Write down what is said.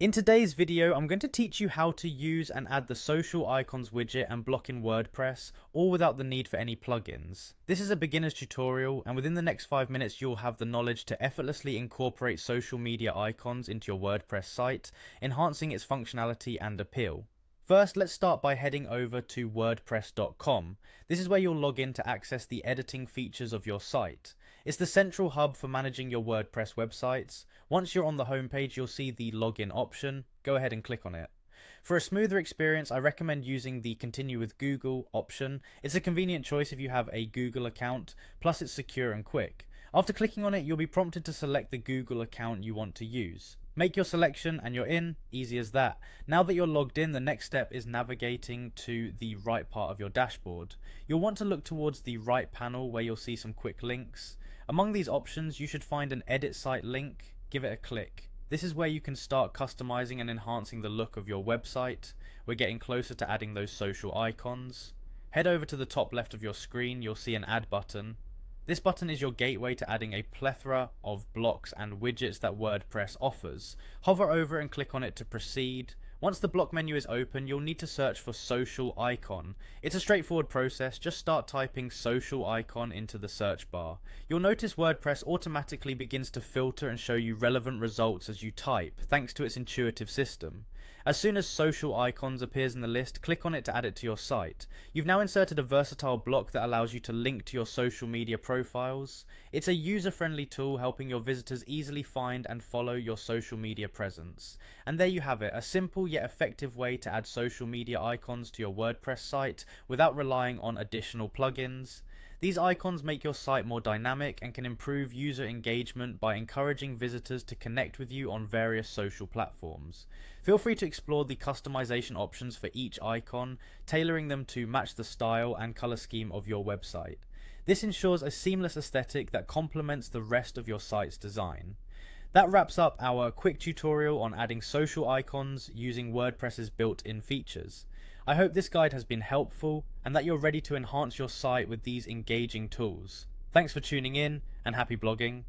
In today's video, I'm going to teach you how to use and add the social icons widget and block in WordPress, all without the need for any plugins. This is a beginner's tutorial, and within the next 5 minutes you'll have the knowledge to effortlessly incorporate social media icons into your WordPress site, enhancing its functionality and appeal. First, let's start by heading over to wordpress.com. This is where you'll log in to access the editing features of your site. It's the central hub for managing your WordPress websites. Once you're on the homepage, you'll see the login option. Go ahead and click on it. For a smoother experience, I recommend using the Continue with Google option. It's a convenient choice if you have a Google account, plus it's secure and quick. After clicking on it, you'll be prompted to select the Google account you want to use. Make your selection and you're in, easy as that. Now that you're logged in, the next step is navigating to the right part of your dashboard. You'll want to look towards the right panel where you'll see some quick links. Among these options, you should find an edit site link. Give it a click. This is where you can start customizing and enhancing the look of your website. We're getting closer to adding those social icons. Head over to the top left of your screen, you'll see an add button. This button is your gateway to adding a plethora of blocks and widgets that WordPress offers. Hover over and click on it to proceed. Once the block menu is open, you'll need to search for social icon. It's a straightforward process, just start typing social icon into the search bar. You'll notice WordPress automatically begins to filter and show you relevant results as you type, thanks to its intuitive system. As soon as social icons appears in the list, click on it to add it to your site. You've now inserted a versatile block that allows you to link to your social media profiles. It's a user-friendly tool helping your visitors easily find and follow your social media presence. And there you have it, a simple yet effective way to add social media icons to your WordPress site without relying on additional plugins. These icons make your site more dynamic and can improve user engagement by encouraging visitors to connect with you on various social platforms. Feel free to explore the customization options for each icon, tailoring them to match the style and color scheme of your website. This ensures a seamless aesthetic that complements the rest of your site's design. That wraps up our quick tutorial on adding social icons using WordPress's built-in features. I hope this guide has been helpful and that you're ready to enhance your site with these engaging tools. Thanks for tuning in and happy blogging.